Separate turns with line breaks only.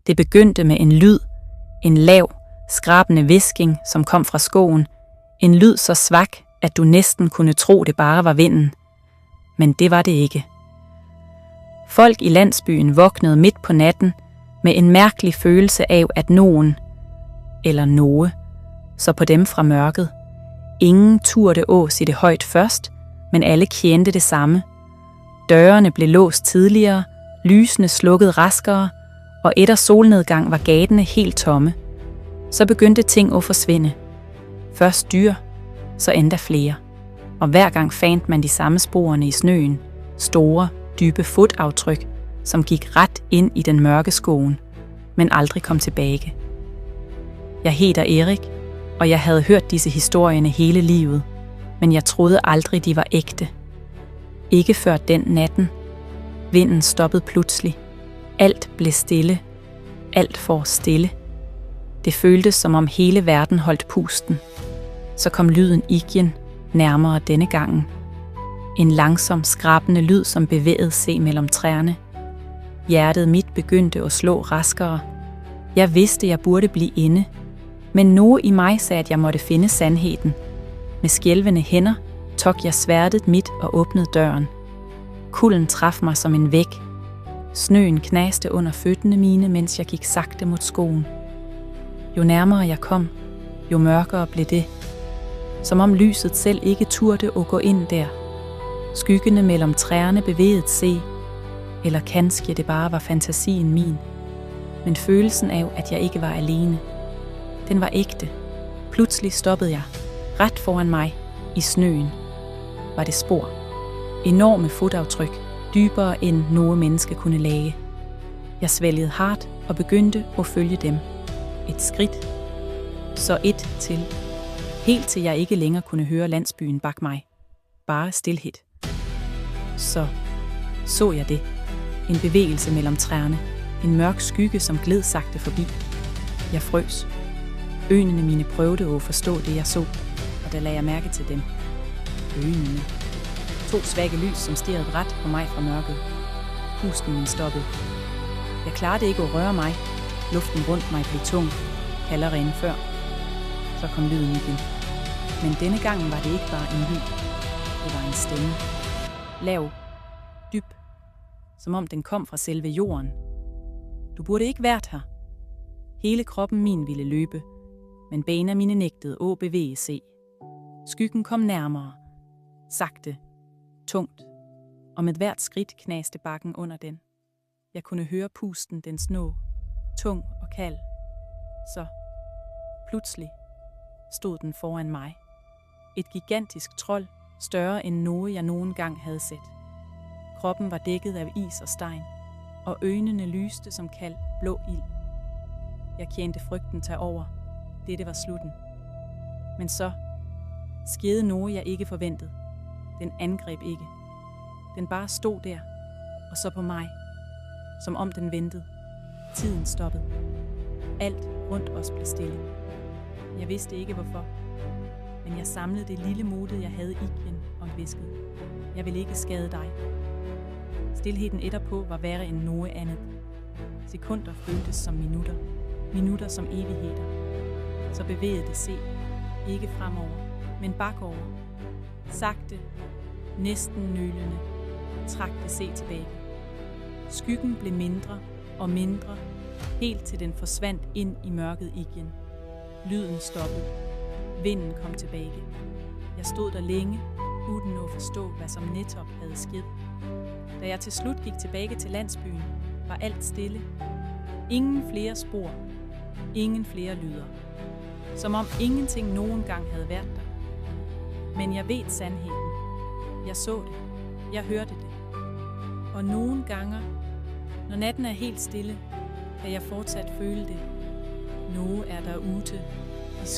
Det begyndte med en lyd, en lav, skrabende hvisking, som kom fra skoven. En lyd så svag, at du næsten kunne tro, det bare var vinden. Men det var det ikke. Folk i landsbyen vågnede midt på natten med en mærkelig følelse af, at nogen, eller noget, så på dem fra mørket. Ingen turde sige det højt først, men alle kendte det samme. Dørene blev låst tidligere, lysene slukket raskere, og efter solnedgang var gatene helt tomme. Så begyndte ting at forsvinde. Først dyr, så endda flere. Og hver gang fandt man de samme sporene i snøen, store, dybe fotaftryk, som gik ret ind i den mørke skoven, men aldrig kom tilbage. Jeg hedder Erik, og jeg havde hørt disse historierne hele livet, men jeg troede aldrig, de var ægte. Ikke før den natten. Vinden stoppede pludselig. Alt blev stille. Alt for stille. Det føltes, som om hele verden holdt pusten. Så kom lyden igen, nærmere denne gangen. En langsom, skrabende lyd, som bevægede sig mellem træerne. Hjertet mit begyndte at slå raskere. Jeg vidste, jeg burde blive inde, men noget i mig sagde, at jeg måtte finde sandheden. Med skælvende hænder tog jeg sværdet mit og åbnede døren. Kulden traf mig som en væg. Snøen knaste under fødderne mine, mens jeg gik sagte mod skoven. Jo nærmere jeg kom, jo mørkere blev det. Som om lyset selv ikke turde at gå ind der. Skyggene mellem træerne bevægede sig, eller kanskje det bare var fantasien min. Men følelsen af, at jeg ikke var alene, den var ægte. Pludselig stoppede jeg, ret foran mig, i snøen. Var det spor. Enorme fotaftryk, dybere end noget menneske kunne lage. Jeg svælgede hardt og begyndte at følge dem. Et skridt, så et til. Helt til jeg ikke længere kunne høre landsbyen bag mig. Bare stilhed. Så jeg det. En bevægelse mellem træerne. En mørk skygge, som gled sagte forbi. Jeg frøs. Øjnene mine prøvede at forstå det, jeg så, og der lagde jeg mærke til dem. Øjnene. 2 svage lys, som stirrede ret på mig fra mørket. Pusten min stoppede. Jeg klarede ikke at røre mig. Luften rundt mig blev tung, kaldere end før. Så kom lyden igen. Men denne gang var det ikke bare en lyd. Det var en stemme. Lav. Dyb. Som om den kom fra selve jorden. Du burde ikke været her. Hele kroppen min ville løbe, men benene mine nægtede at bevæge sig. Skyggen kom nærmere. Sagte. Tungt. Og med hvert skridt knaste bakken under den. Jeg kunne høre pusten den snå. Tung og kald. Så. Pludselig stod den foran mig. Et gigantisk trold, større end noget jeg nogen gang havde set. Kroppen var dækket af is og sten, og øjnene lyste som kald blå ild. Jeg kendte frygten tage over. Dette var slutten. Men så skete noget, jeg ikke forventede. Den angreb ikke. Den bare stod der, og så på mig, som om den ventede. Tiden stoppede. Alt rundt os blev stille. Jeg vidste ikke hvorfor, men jeg samlede det lille mode, jeg havde i igen og hviskede. Jeg vil ikke skade dig. Stilheden etterpå var værre end noget andet. Sekunder føltes som minutter. Minutter som evigheder. Så bevægede det sig. Ikke fremover, men bakover. Sagte, næsten nølende, trak det sig tilbage. Skyggen blev mindre og mindre, helt til den forsvandt ind i mørket igen. Lyden stoppede. Vinden kom tilbage. Jeg stod der længe, uden at forstå, hvad som netop havde sket. Da jeg til slut gik tilbage til landsbyen, var alt stille. Ingen flere spor. Ingen flere lyder. Som om ingenting nogen gang havde været der. Men jeg ved sandheden. Jeg så det. Jeg hørte det. Og nogle gange, når natten er helt stille, kan jeg fortsat føle det. Noget er derude,